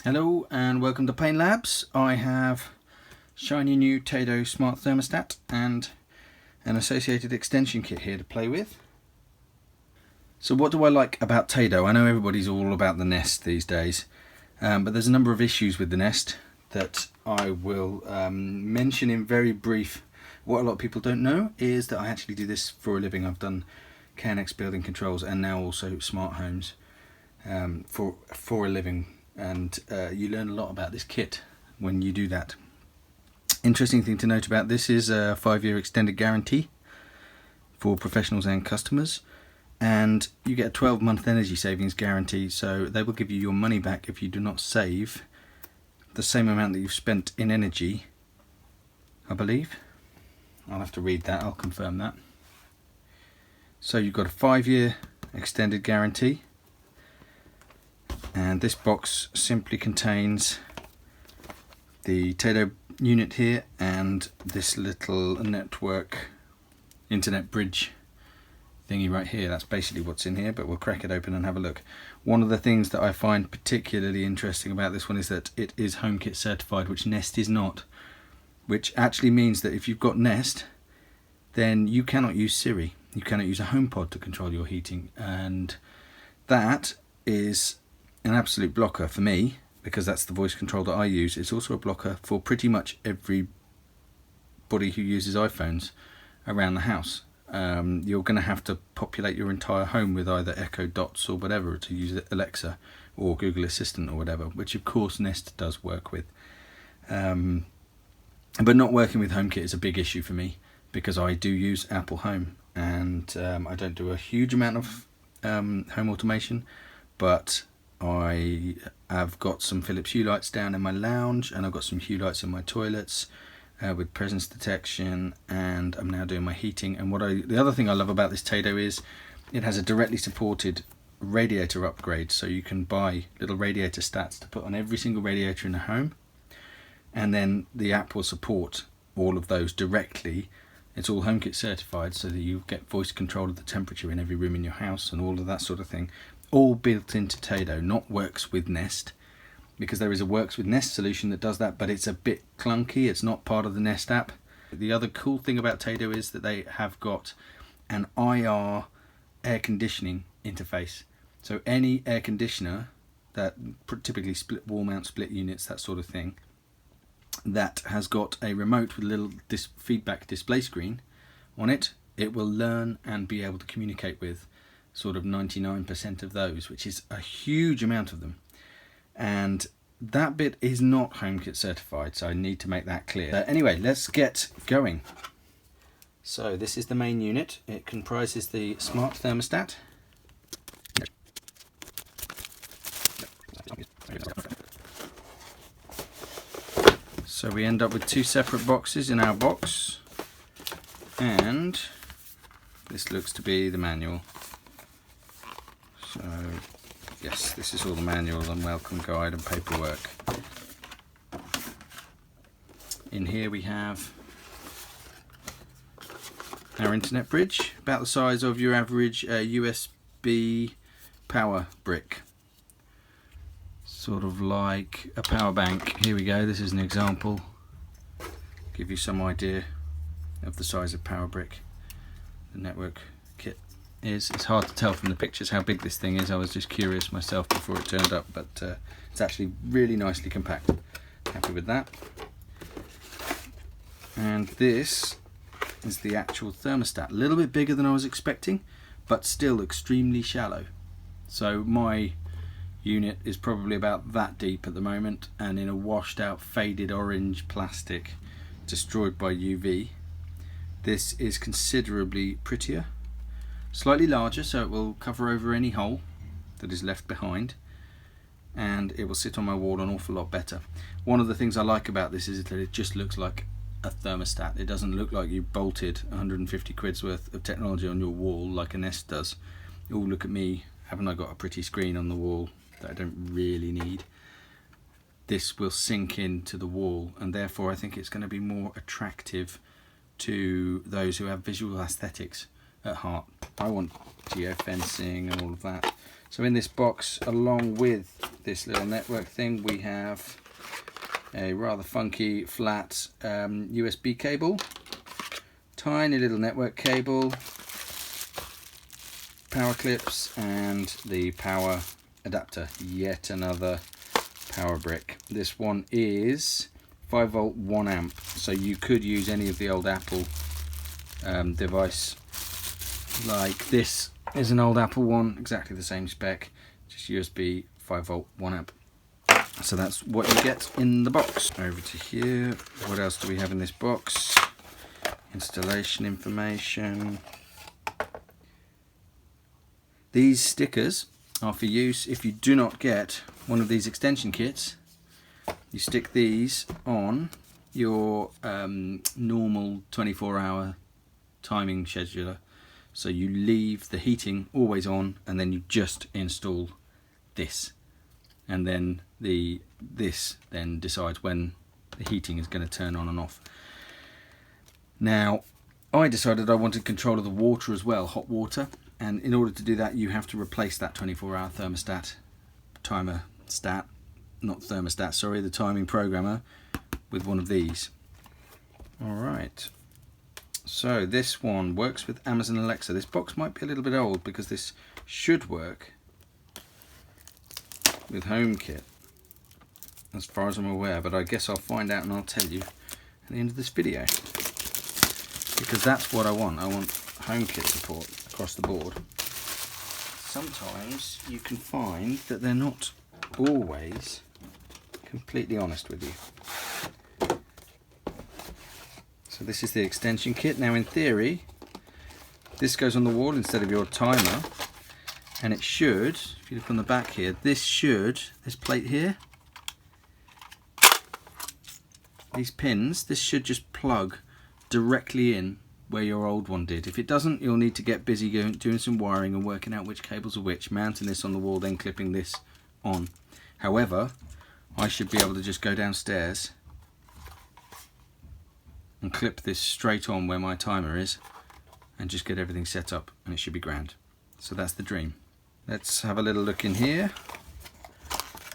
Hello and welcome to Paint Labs. I have shiny new Tado smart thermostat and an associated extension kit here to play with. So what do I like about Tado? I know everybody's all about the Nest these days, but there's a number of issues with the Nest that I will mention in very brief. What a lot of people don't know is that I actually do this for a living. I've done KNX building controls and now also smart homes for a living. And you learn a lot about this kit when you do that. Interesting thing to note about this is a 5-year extended guarantee for professionals and customers, and you get a 12-month energy savings guarantee, so they will give you your money back if you do not save the same amount that you've spent in energy, I believe. I'll have to read that, I'll confirm that. So you've got a 5-year extended guarantee. And this box simply contains the Tado unit here and this little internet bridge thingy right here. That's basically what's in here, but we'll crack it open and have a look. One of the things that I find particularly interesting about this one is that it is HomeKit certified, which Nest is not, which actually means that if you've got Nest, then you cannot use Siri. You cannot use a HomePod to control your heating, and that is an absolute blocker for me, because that's the voice control that I use. It's also a blocker for pretty much everybody who uses iPhones around the house. You're going to have to populate your entire home with either Echo Dots or whatever to use Alexa or Google Assistant or whatever, which of course Nest does work with. But not working with HomeKit is a big issue for me, because I do use Apple Home, and I don't do a huge amount of home automation, but I have got some Philips Hue lights down in my lounge, and I've got some Hue lights in my toilets with presence detection, and I'm now doing my heating. And the other thing I love about this Tado is it has a directly supported radiator upgrade, so you can buy little radiator stats to put on every single radiator in the home, and then the app will support all of those directly. It's all HomeKit certified, so that you get voice control of the temperature in every room in your house and all of that sort of thing. All built into Tado, not works with Nest, because there is a works with Nest solution that does that, but it's a bit clunky. It's not part of the Nest app. The other cool thing about Tado is that they have got an IR air conditioning interface. So any air conditioner that typically wall mount split units, that sort of thing, that has got a remote with a little feedback display screen on it, it will learn and be able to communicate with sort of 99% of those, which is a huge amount of them. And that bit is not HomeKit certified, so I need to make that clear. Anyway, let's get going. So this is the main unit. It comprises the smart thermostat. So we end up with 2 separate boxes in our box, and this looks to be the manual. So yes, this is all the manual and welcome guide and paperwork. In here we have our internet bridge, about the size of your average USB power brick. Sort of like a power bank. Here we go, this is an example. Give you some idea of the size of power brick. The network kit is. It's hard to tell from the pictures how big this thing is. I was just curious myself before it turned up, but it's actually really nicely compact. Happy with that. And this is the actual thermostat. A little bit bigger than I was expecting, but still extremely shallow. So my unit is probably about that deep at the moment, and in a washed out faded orange plastic destroyed by UV. This is considerably prettier, slightly larger, so it will cover over any hole that is left behind, and it will sit on my wall an awful lot better. One of the things I like about this is that it just looks like a thermostat. It doesn't look like you bolted 150 quid's worth of technology on your wall like a Nest does. Oh, look at me, haven't I got a pretty screen on the wall that I don't really need. This will sink into the wall, and therefore I think it's going to be more attractive to those who have visual aesthetics at heart. I want geofencing and all of that. So in this box, along with this little network thing, we have a rather funky flat USB cable, tiny little network cable, power clips, and the power adapter. Yet another power brick. This one is 5 volt 1 amp, so you could use any of the old Apple device. Like this is an old Apple one, exactly the same spec, just USB 5 volt 1 amp. So that's what you get in the box. Over to here, what else do we have in this box? Installation information. These stickers are for use if you do not get one of these extension kits. You stick these on your normal 24-hour timing scheduler. So you leave the heating always on, and then you just install this, and then this then decides when the heating is going to turn on and off. Now, I decided I wanted control of the water as well, hot water, and in order to do that you have to replace that 24-hour thermostat, the timing programmer, with one of these. Alright, so this one works with Amazon Alexa. This box might be a little bit old because this should work with HomeKit as far as I'm aware, but I guess I'll find out and I'll tell you at the end of this video, because that's what I want. I want HomeKit support across the board. Sometimes you can find that they're not always completely honest with you. So this is the extension kit. Now in theory, this goes on the wall instead of your timer, and it should, if you look on the back here, this plate here, these pins, this should just plug directly in where your old one did. If it doesn't, you'll need to get busy doing some wiring and working out which cables are which, mounting this on the wall, then clipping this on. However, I should be able to just go downstairs and clip this straight on where my timer is and just get everything set up, and it should be grand. So that's the dream. Let's have a little look in here.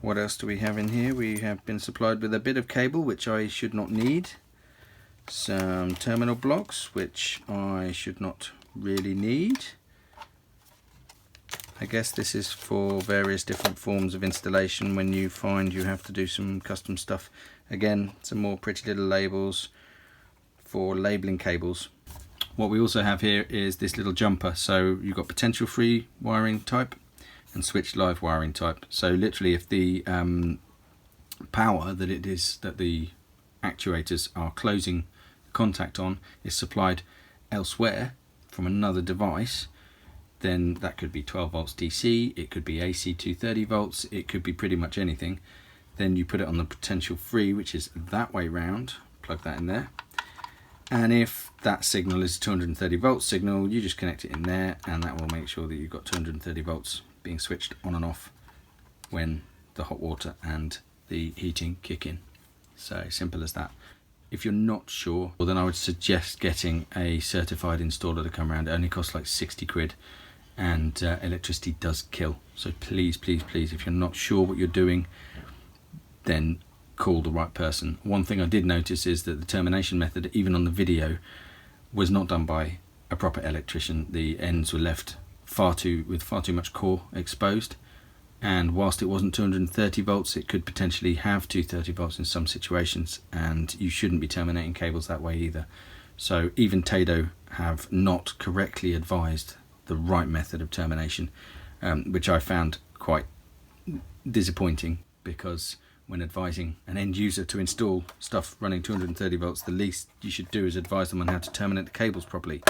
What else do we have in here? We have been supplied with a bit of cable, which I should not need. Some terminal blocks, which I should not really need. I guess this is for various different forms of installation when you find you have to do some custom stuff. Again, some more pretty little labels for labeling cables. What we also have here is this little jumper. So you've got potential free wiring type and switch live wiring type. So literally, if the power that the actuators are closing contact on is supplied elsewhere from another device, then that could be 12 volts DC, it could be AC 230 volts, it could be pretty much anything. Then you put it on the potential free, which is that way round, plug that in there. And if that signal is 230 volt signal, you just connect it in there, and that will make sure that you've got 230 volts being switched on and off when the hot water and the heating kick in. So simple as that. If you're not sure, well, then I would suggest getting a certified installer to come around. It only costs like 60 quid, and electricity does kill. So please, please, please, if you're not sure what you're doing, then call the right person. One thing I did notice is that the termination method, even on the video, was not done by a proper electrician. The ends were left with far too much core exposed, and whilst it wasn't 230 volts, it could potentially have 230 volts in some situations, and you shouldn't be terminating cables that way either. So even Tado have not correctly advised the right method of termination, which I found quite disappointing, because when advising an end user to install stuff running 230 volts, the least you should do is advise them on how to terminate the cables properly.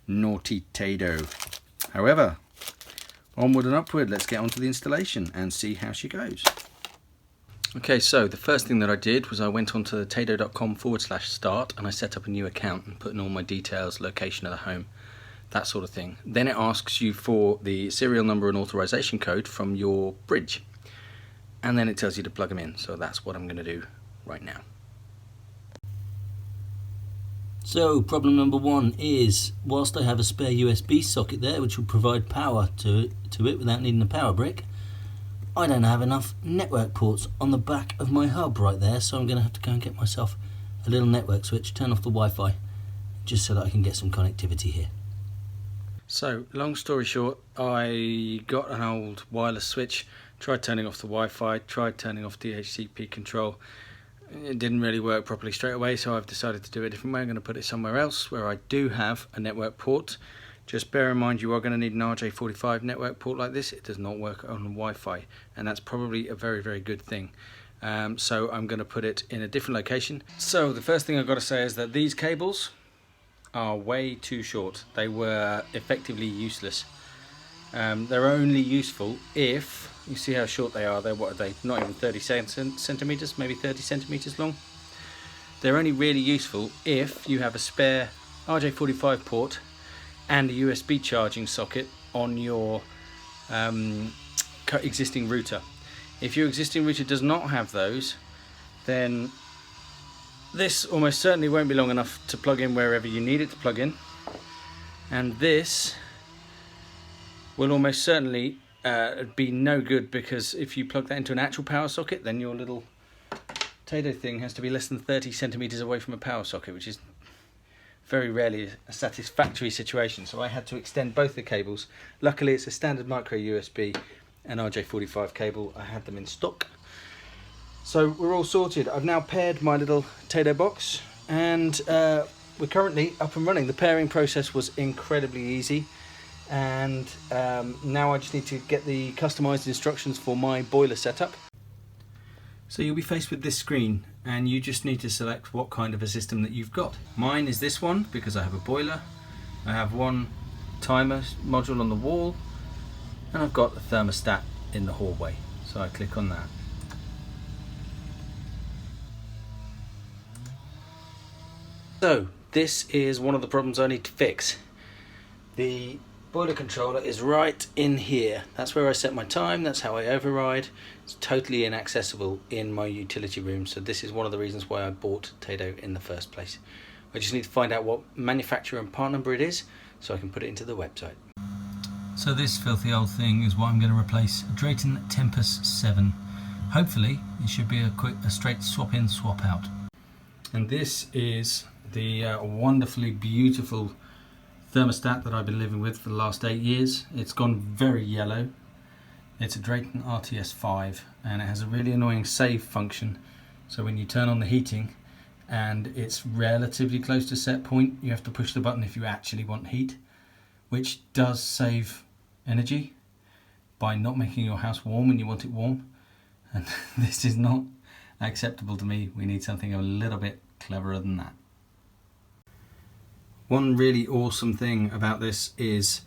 Naughty Tado. However, onward and upward, let's get onto the installation and see how she goes. Okay, so the first thing that I did was I went onto tado.com/start and I set up a new account and put in all my details, location of the home, that sort of thing. Then it asks you for the serial number and authorization code from your fridge, and then it tells you to plug them in. So that's what I'm going to do right now. So problem number one is, whilst I have a spare USB socket there which will provide power to it without needing a power brick, I don't have enough network ports on the back of my hub right there, so I'm going to have to go and get myself a little network switch, turn off the Wi-Fi, just so that I can get some connectivity here. So, long story short, I got an old wireless switch, tried turning off the Wi-Fi, tried turning off DHCP control. It didn't really work properly straight away, so I've decided to do it a different way. I'm going to put it somewhere else where I do have a network port. Just bear in mind you are going to need an RJ45 network port like this. It does not work on Wi-Fi, and that's probably a very, very good thing. So I'm going to put it in a different location. So the first thing I've got to say is that these cables are way too short. They were effectively useless. They're only useful if, you see how short they are, what are they, not even 30 centimeters, maybe 30 centimeters long. They're only really useful if you have a spare RJ45 port and a USB charging socket on your existing router. If your existing router does not have those, then this almost certainly won't be long enough to plug in wherever you need it to plug in, and this will almost certainly be no good, because if you plug that into an actual power socket, then your little Tado thing has to be less than 30 centimeters away from a power socket, which is very rarely a satisfactory situation. So I had to extend both the cables. Luckily it's a standard micro USB and RJ45 cable. I had them in stock. So we're all sorted. I've now paired my little Tado box, and we're currently up and running. The pairing process was incredibly easy, and now I just need to get the customized instructions for my boiler setup. So you'll be faced with this screen, and you just need to select what kind of a system that you've got. Mine is this one because I have a boiler. I have one timer module on the wall, and I've got a thermostat in the hallway. So I click on that. So this is one of the problems I need to fix. The boiler controller is right in here. That's where I set my time, that's how I override. It's totally inaccessible in my utility room, so this is one of the reasons why I bought Tado in the first place. I just need to find out what manufacturer and part number it is so I can put it into the website. So this filthy old thing is what I'm going to replace, a Drayton Tempest 7. Hopefully it should be a straight swap in, swap out. And this is the wonderfully beautiful thermostat that I've been living with for the last 8 years. It's gone very yellow. It's a Drayton RTS5, and it has a really annoying save function. So when you turn on the heating and it's relatively close to set point, you have to push the button if you actually want heat, which does save energy by not making your house warm when you want it warm. And this is not acceptable to me. We need something a little bit cleverer than that. One really awesome thing about this is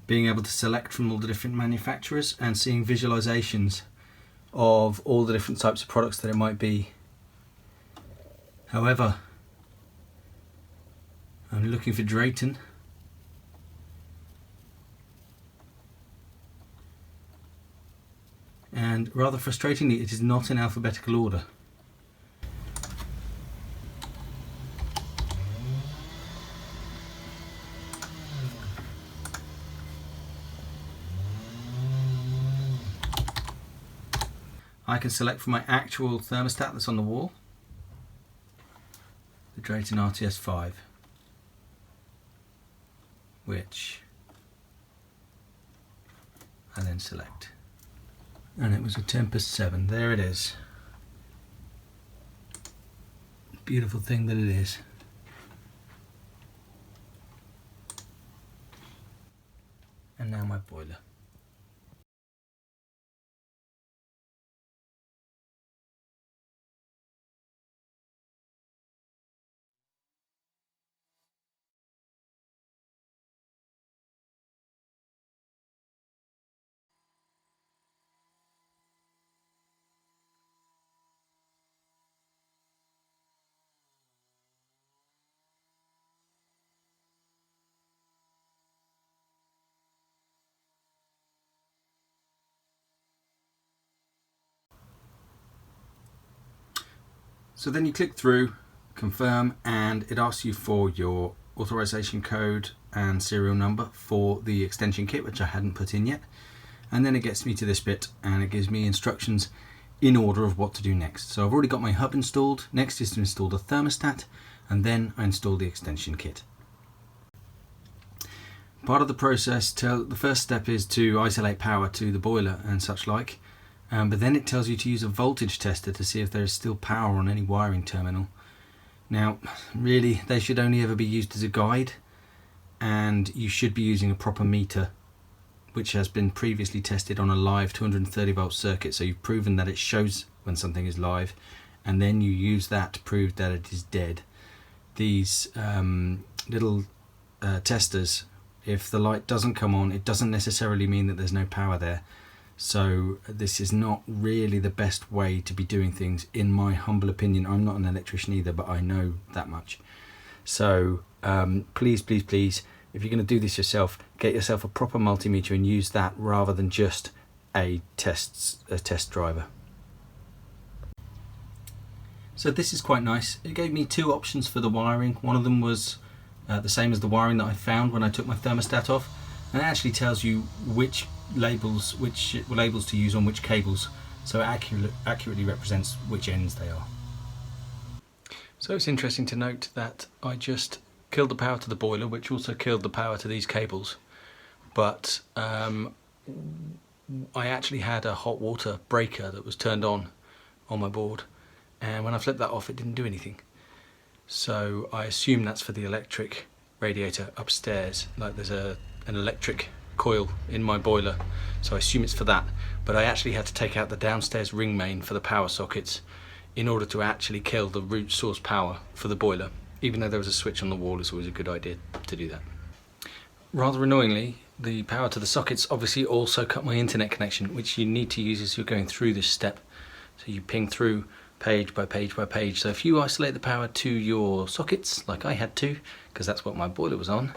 being able to select from all the different manufacturers and seeing visualizations of all the different types of products that it might be. However, I'm looking for Drayton. And rather frustratingly, it is not in alphabetical order. I can select from my actual thermostat that's on the wall, the Drayton RTS5, which I then select. And it was a Tempest 7, there it is. Beautiful thing that it is. And now my boiler. So then you click through, confirm, and it asks you for your authorization code and serial number for the extension kit, which I hadn't put in yet. and then it gets me to this bit and it gives me instructions in order of what to do next. So I've already got my hub installed. Next is to install the thermostat, and then I install the extension kit. Part of the process, the first step is to isolate power to the boiler and such like, but then it tells you to use a voltage tester to see if there is still power on any wiring terminal. Now really they should only ever be used as a guide, and you should be using a proper meter which has been previously tested on a live 230 volt circuit, so you've proven that it shows when something is live, and then you use that to prove that it is dead. These little testers, if the light doesn't come on, it doesn't necessarily mean that there's no power there. So this is not really the best way to be doing things, in my humble opinion. I'm not an electrician either, but I know that much. So please, please, please, if you're going to do this yourself, get yourself a proper multimeter and use that rather than just a test driver. So this is quite nice. It gave me two options for the wiring. One of them was the same as the wiring that I found when I took my thermostat off, and it actually tells you which labels to use on which cables, so it accurately represents which ends they are. So it's interesting to note that I just killed the power to the boiler, which also killed the power to these cables, but I actually had a hot water breaker that was turned on my board, and when I flipped that off it didn't do anything. So I assume that's for the electric radiator upstairs. Like there's an electric coil in my boiler, so I assume it's for that. But I actually had to take out the downstairs ring main for the power sockets in order to actually kill the root source power for the boiler. Even though there was a switch on the wall, it's always a good idea to do that. Rather annoyingly, the power to the sockets obviously also cut my internet connection, which you need to use as you're going through this step. So you ping through page by page by page. So if you isolate the power to your sockets, like I had to, because that's what my boiler was on,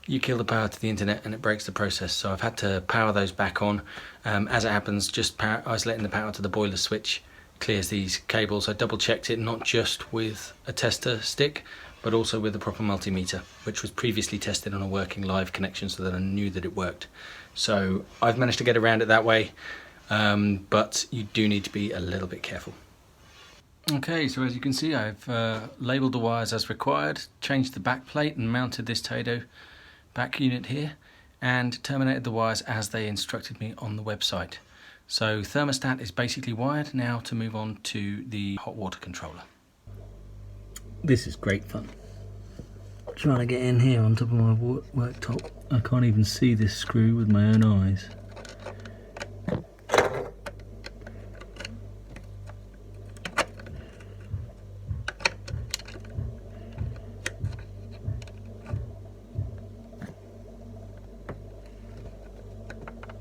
you kill the power to the internet and it breaks the process. So I've had to power those back on. As it happens, just isolating the power to the boiler switch clears these cables. I double checked it, not just with a tester stick, but also with a proper multimeter, which was previously tested on a working live connection so that I knew that it worked. So I've managed to get around it that way, but you do need to be a little bit careful. Okay, so as you can see, I've labelled the wires as required, changed the back plate and mounted this Tado back unit here, and terminated the wires as they instructed me on the website. So thermostat is basically wired. Now to move on to the hot water controller. This is great fun. Trying to get in here on top of my worktop. I can't even see this screw with my own eyes.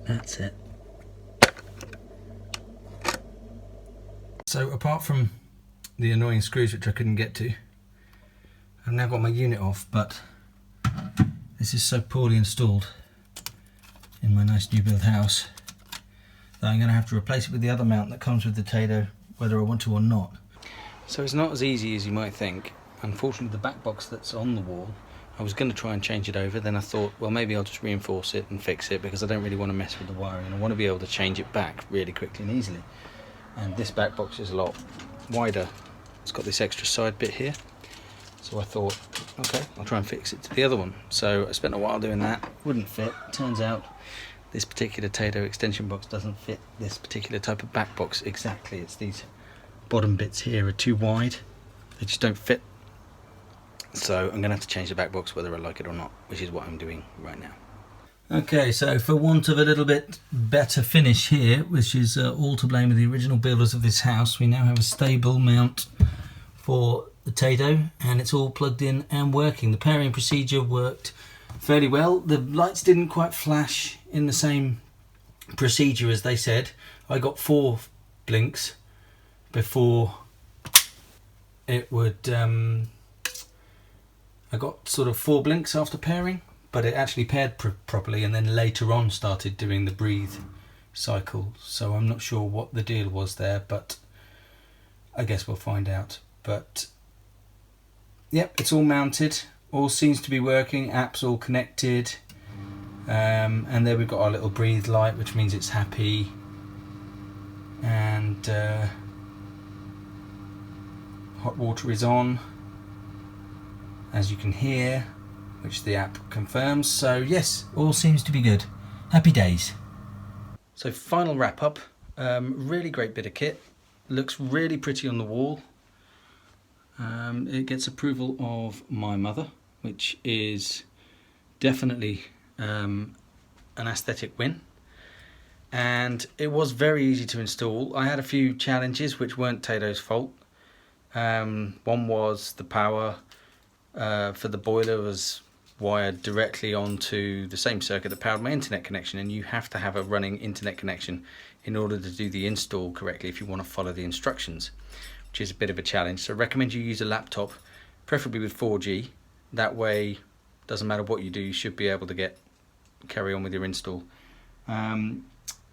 That's it. So apart from the annoying screws which I couldn't get to, I've now got my unit off, but this is so poorly installed in my nice new build house that I'm going to have to replace it with the other mount that comes with the Tado, whether I want to or not. So it's not as easy as you might think. Unfortunately, the back box that's on the wall, I was going to try and change it over, then I thought, well, maybe I'll just reinforce it and fix it, because I don't really want to mess with the wiring and I want to be able to change it back really quickly and easily. And this back box is a lot wider. It's got this extra side bit here. So I thought, okay, I'll try and fix it to the other one. So I spent a while doing that, wouldn't fit. Turns out this particular Tado extension box doesn't fit this particular type of back box exactly. It's these bottom bits here are too wide. They just don't fit. So I'm gonna have to change the back box whether I like it or not, which is what I'm doing right now. Okay, so for want of a little bit better finish here, which is all to blame of the original builders of this house, we now have a stable mount for the Tado, and it's all plugged in and working. The pairing procedure worked fairly well. The lights didn't quite flash in the same procedure as they said. I got 4 blinks before it would... I got sort of 4 blinks after pairing, but it actually paired properly, and then later on started doing the breathe cycle. So I'm not sure what the deal was there, but I guess we'll find out. But yep, it's all mounted, all seems to be working, apps all connected. And there we've got our little breathe light, which means it's happy. And hot water is on, as you can hear, which the app confirms. So yes, all seems to be good. Happy days. So final wrap up. Really great bit of kit. Looks really pretty on the wall. It gets approval of my mother, which is definitely an aesthetic win. And it was very easy to install. I had a few challenges which weren't Tado's fault. One was the power for the boiler was wired directly onto the same circuit that powered my internet connection, and you have to have a running internet connection in order to do the install correctly if you want to follow the instructions, which is a bit of a challenge. So I recommend you use a laptop, preferably with 4G. That way, doesn't matter what you do, you should be able to carry on with your install.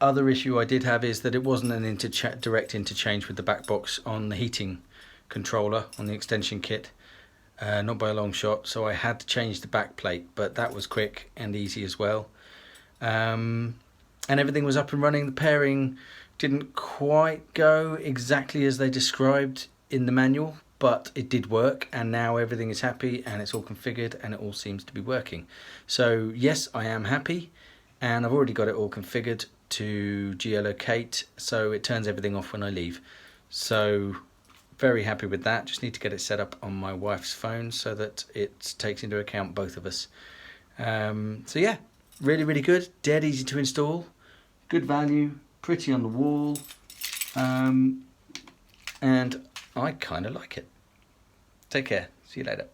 Other issue I did have is that it wasn't an direct interchange with the back box on the heating controller on the extension kit, not by a long shot, so I had to change the back plate, but that was quick and easy as well. And everything was up and running. The pairing didn't quite go exactly as they described in the manual, but it did work, and now everything is happy and it's all configured and it all seems to be working. So yes, I am happy, and I've already got it all configured to geolocate, so it turns everything off when I leave. So very happy with that. Just need to get it set up on my wife's phone so that it takes into account both of us. So yeah, really good, dead easy to install, good value, pretty on the wall, and I kind of like it. Take care, see you later.